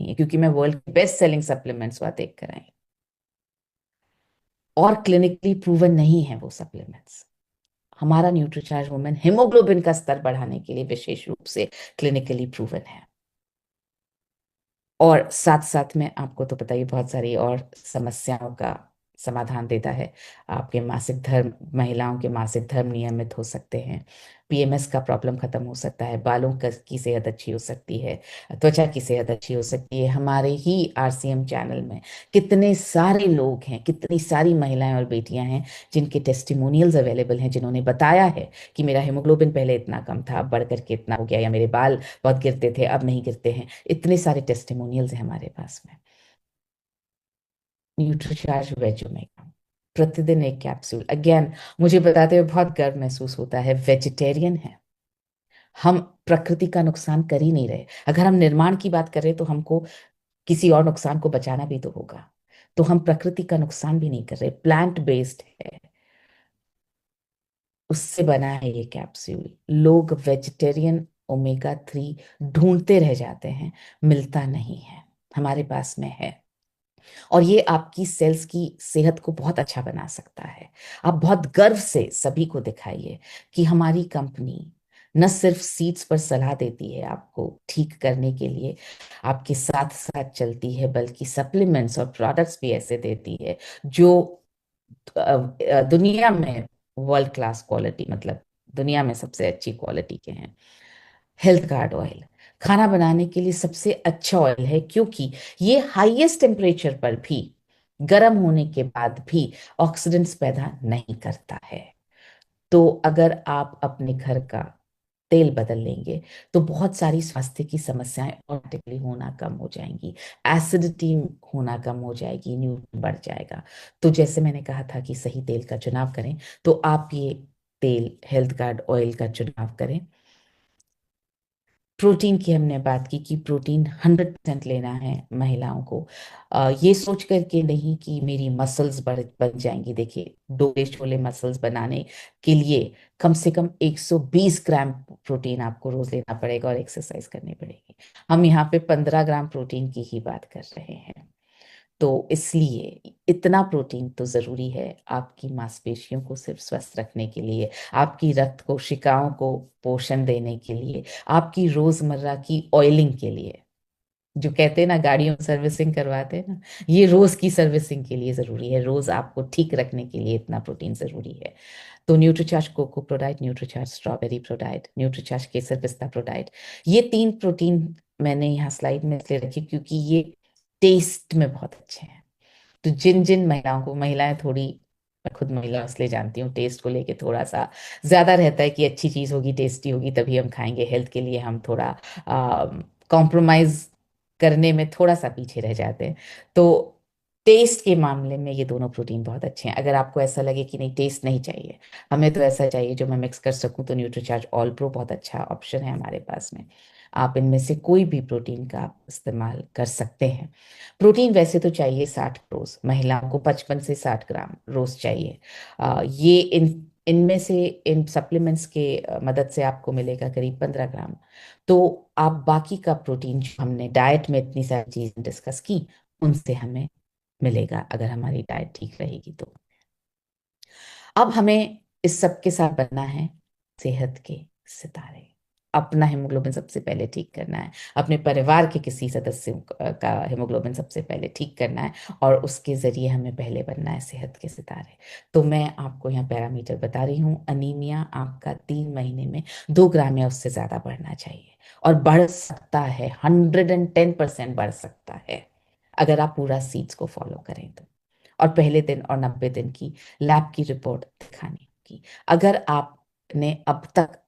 नहीं है, क्योंकि मैं वर्ल्ड के बेस्ट सेलिंग सप्लीमेंट्स वहां देख कर आई, और क्लिनिकली प्रूवन नहीं है वो सप्लीमेंट्स। हमारा न्यूट्रीचार्ज वुमेन हेमोग्लोबिन का स्तर बढ़ाने के लिए विशेष रूप से क्लिनिकली प्रूवन है। और साथ साथ में आपको तो पता ही, बहुत सारी और समस्याओं का समाधान देता है। आपके मासिक धर्म, महिलाओं के मासिक धर्म नियमित हो सकते हैं, पीएमएस का प्रॉब्लम खत्म हो सकता है, बालों की सेहत अच्छी हो सकती है, त्वचा की सेहत अच्छी हो सकती है। हमारे ही आरसीएम चैनल में कितने सारे लोग हैं, कितनी सारी महिलाएं और बेटियां हैं जिनके टेस्टिमोनियल्स अवेलेबल हैं, जिन्होंने बताया है कि मेरा हेमोग्लोबिन पहले इतना कम था, अब बढ़ करके इतना हो गया, या मेरे बाल बहुत गिरते थे अब नहीं गिरते हैं। इतने सारे टेस्टिमोनियल्स हैं हमारे पास में। न्यूट्रीचार्ज वेज ओमेगा, प्रतिदिन एक कैप्सूल। अगेन, मुझे बताते हुए बहुत गर्व महसूस होता है, वेजिटेरियन है हम, प्रकृति का नुकसान कर ही नहीं रहे। अगर हम निर्माण की बात करें तो हमको किसी और नुकसान को बचाना भी तो होगा, तो हम प्रकृति का नुकसान भी नहीं कर रहे। प्लांट बेस्ड है, उससे बना है ये कैप्सूल। लोग वेजिटेरियन ओमेगा 3 ढूंढते रह जाते हैं, मिलता नहीं है, हमारे पास में है। और ये आपकी सेल्स की सेहत को बहुत अच्छा बना सकता है। आप बहुत गर्व से सभी को दिखाइए कि हमारी कंपनी न सिर्फ सीड्स पर सलाह देती है आपको ठीक करने के लिए, आपके साथ साथ चलती है, बल्कि सप्लीमेंट्स और प्रोडक्ट्स भी ऐसे देती है जो दुनिया में वर्ल्ड क्लास क्वालिटी, मतलब दुनिया में सबसे अच्छी क्वालिटी के हैं। हेल्थ कार्ड ऑयल खाना बनाने के लिए सबसे अच्छा ऑयल है, क्योंकि ये हाईएस्ट टेम्परेचर पर भी, गर्म होने के बाद भी ऑक्सीडेंट्स पैदा नहीं करता है। तो अगर आप अपने घर का तेल बदल लेंगे तो बहुत सारी स्वास्थ्य की समस्याएं ऑटोमेटिकली होना कम हो जाएंगी, एसिडिटी होना कम हो जाएगी, न्यूट्रन बढ़ जाएगा। तो जैसे मैंने कहा था कि सही तेल का चुनाव करें, तो आप ये तेल हेल्थ कार्ड ऑयल का चुनाव करें। प्रोटीन की हमने बात की कि प्रोटीन 100% लेना है महिलाओं को। ये सोच करके नहीं कि मेरी मसल्स बन जाएंगी। देखिए, डोले शोले मसल्स बनाने के लिए कम से कम 120 ग्राम प्रोटीन आपको रोज लेना पड़ेगा और एक्सरसाइज करनी पड़ेगी। हम यहाँ पे 15 ग्राम प्रोटीन की ही बात कर रहे हैं। तो इसलिए इतना प्रोटीन तो जरूरी है आपकी मांसपेशियों को सिर्फ स्वस्थ रखने के लिए, आपकी रक्त कोशिकाओं को पोषण देने के लिए, आपकी रोजमर्रा की ऑयलिंग के लिए। जो कहते हैं ना, गाड़ियों में सर्विसिंग करवाते हैं ना, ये रोज की सर्विसिंग के लिए जरूरी है, रोज आपको ठीक रखने के लिए इतना प्रोटीन जरूरी है। तो Nutricharge cocoa Prodiet, Nutricharge strawberry Prodiet, Nutricharge kesar pista Prodiet, ये 3 प्रोटीन मैंने यहाँ स्लाइड में इसलिए रखी क्योंकि ये टेस्ट में बहुत अच्छे हैं। तो जिन जिन महिलाओं को, महिलाएं थोड़ी, मैं खुद महिला इसलिए जानती हूँ, टेस्ट को लेके थोड़ा सा ज्यादा रहता है कि अच्छी चीज होगी, टेस्टी होगी तभी हम खाएंगे, हेल्थ के लिए हम थोड़ा कॉम्प्रोमाइज करने में थोड़ा सा पीछे रह जाते हैं। तो टेस्ट के मामले में ये दोनों प्रोटीन बहुत अच्छे हैं। अगर आपको ऐसा लगे कि नहीं टेस्ट नहीं चाहिए, हमें तो ऐसा चाहिए जो मैं मिक्स कर सकूं, तो न्यूट्रीचार्ज ऑल प्रो बहुत अच्छा ऑप्शन है हमारे पास में। आप इनमें से कोई भी प्रोटीन का आप इस्तेमाल कर सकते हैं। प्रोटीन वैसे तो चाहिए 60 रोज, महिलाओं को 55 से 60 ग्राम रोज चाहिए। ये इनमें से, इन सप्लीमेंट्स के मदद से आपको मिलेगा करीब 15 ग्राम। तो आप बाकी का प्रोटीन जो हमने डाइट में इतनी सारी चीजें डिस्कस की, उनसे हमें मिलेगा अगर हमारी डाइट ठीक रहेगी तो। अब हमें इस सब के साथ बनना है सेहत के सितारे। अपना हेमोग्लोबिन सबसे पहले ठीक करना है, अपने परिवार के किसी सदस्य का हेमोग्लोबिन सबसे पहले ठीक करना है, और उसके जरिए हमें पहले बनना है सेहत के सितारे। तो मैं आपको यहाँ पैरामीटर बता रही हूँ। अनीमिया आपका 3 महीने में 2 ग्राम या उससे ज्यादा बढ़ना चाहिए, और बढ़ सकता है, 110% बढ़ सकता है अगर आप पूरा सीड्स को फॉलो करें तो। और पहले दिन और 90 दिन की लैब की रिपोर्ट दिखानी होगी। अगर आपने अब तक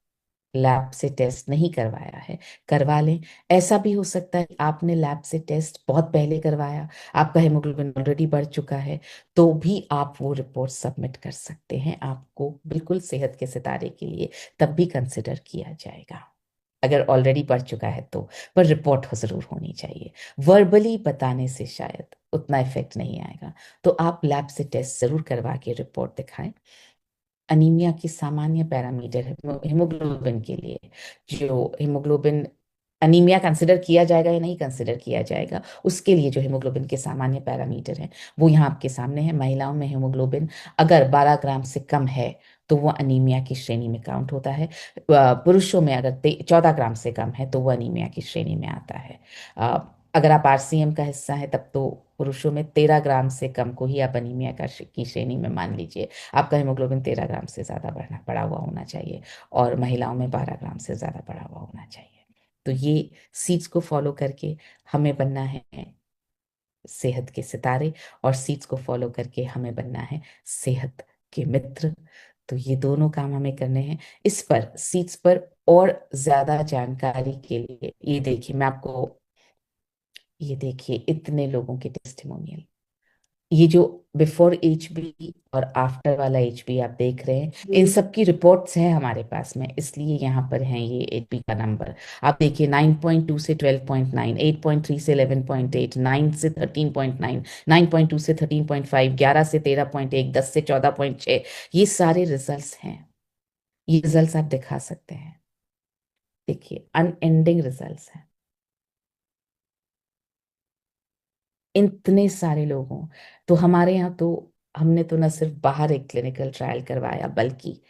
लैब से टेस्ट नहीं करवाया है, करवा लें। ऐसा भी हो सकता है कि आपने लैब से टेस्ट बहुत पहले करवाया, आपका हेमोग्लोबिन ऑलरेडी बढ़ चुका है, तो भी आप वो रिपोर्ट सबमिट कर सकते हैं। आपको बिल्कुल सेहत के सितारे के लिए तब भी कंसिडर किया जाएगा अगर ऑलरेडी बढ़ चुका है तो। पर रिपोर्ट जरूर होनी चाहिए, वर्बली बताने से शायद उतना इफेक्ट नहीं आएगा। तो आप लैब से टेस्ट जरूर करवा के रिपोर्ट दिखाएं। अनीमिया की सामान्य पैरामीटर है हेमोग्लोबिन के लिए, जो हेमोग्लोबिन अनीमिया कंसिडर किया जाएगा या नहीं कंसिडर किया जाएगा, उसके लिए जो हीमोग्लोबिन के सामान्य पैरामीटर हैं वो यहाँ आपके सामने है। महिलाओं में हीमोग्लोबिन अगर 12 ग्राम से कम है तो वो अनीमिया की श्रेणी में काउंट होता है। पुरुषों में अगर 14 ग्राम से कम है तो वो अनीमिया की श्रेणी में आता है। अ, अगर आप आरसीएम का हिस्सा है तब तो पुरुषों में 13 ग्राम से कम को ही आप अनीमिया की श्रेणी में मान लीजिए। आपका हीमोग्लोबिन 13 ग्राम से ज़्यादा बढ़ा हुआ होना चाहिए, और महिलाओं में 12 ग्राम से ज़्यादा बढ़ा हुआ होना चाहिए। तो ये सीड्स को फॉलो करके हमें बनना है सेहत के सितारे, और सीड्स को फॉलो करके हमें बनना है सेहत के मित्र। तो ये दोनों काम हमें करने हैं। इस पर, सीड्स पर और ज्यादा जानकारी के लिए ये देखिए, मैं आपको, ये देखिए इतने लोगों के टेस्टिमोनियल, ये जो बिफोर एचबी और आफ्टर वाला एचबी आप देख रहे हैं, इन सब की रिपोर्ट्स हैं हमारे पास में, इसलिए यहाँ पर हैं ये एचबी का नंबर। आप देखिए 9.2 से 12.9, 8.3 से 11.8, 9 से 13.9, 9.2 से 13.5, 11 से 13.1, 10 से 14.6, ये सारे रिजल्ट्स हैं। ये रिजल्ट्स आप दिखा सकते हैं, देखिए अनएंडिंग रिजल्ट्स हैं इतने सारे लोगों। तो हमारे यहाँ तो, हमने तो न सिर्फ बाहर एक क्लिनिकल ट्रायल करवाया, बल्कि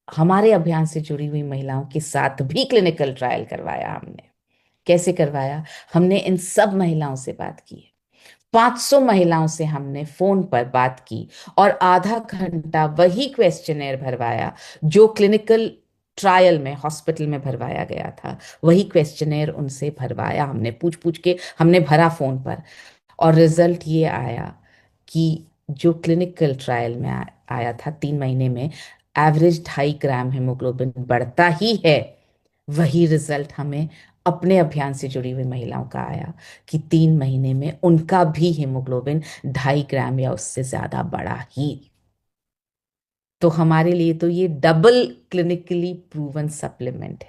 हमारे अभियान से जुड़ी हुई महिलाओं के साथ भी क्लिनिकल ट्रायल करवाया हमने। कैसे करवाया? हमने इन सब महिलाओं से बात की, 500 महिलाओं से हमने फोन पर बात की, और आधा घंटा वही क्वेश्चनेयर भरवाया जो क्लिनिकल ट्रायल में हॉस्पिटल में भरवाया गया था। वही क्वेश्चनेयर उनसे भरवाया हमने, पूछ पूछ के हमने भरा फोन पर। और रिजल्ट ये आया कि जो क्लिनिकल ट्रायल में आया था 3 महीने में एवरेज 2.5 ग्राम हीमोग्लोबिन बढ़ता ही है, वही रिजल्ट हमें अपने अभियान से जुड़ी हुई महिलाओं का आया कि 3 महीने में उनका भी हीमोग्लोबिन 2.5 ग्राम या उससे ज्यादा बढ़ा ही। तो हमारे लिए तो ये डबल क्लिनिकली प्रूवन सप्लीमेंट है।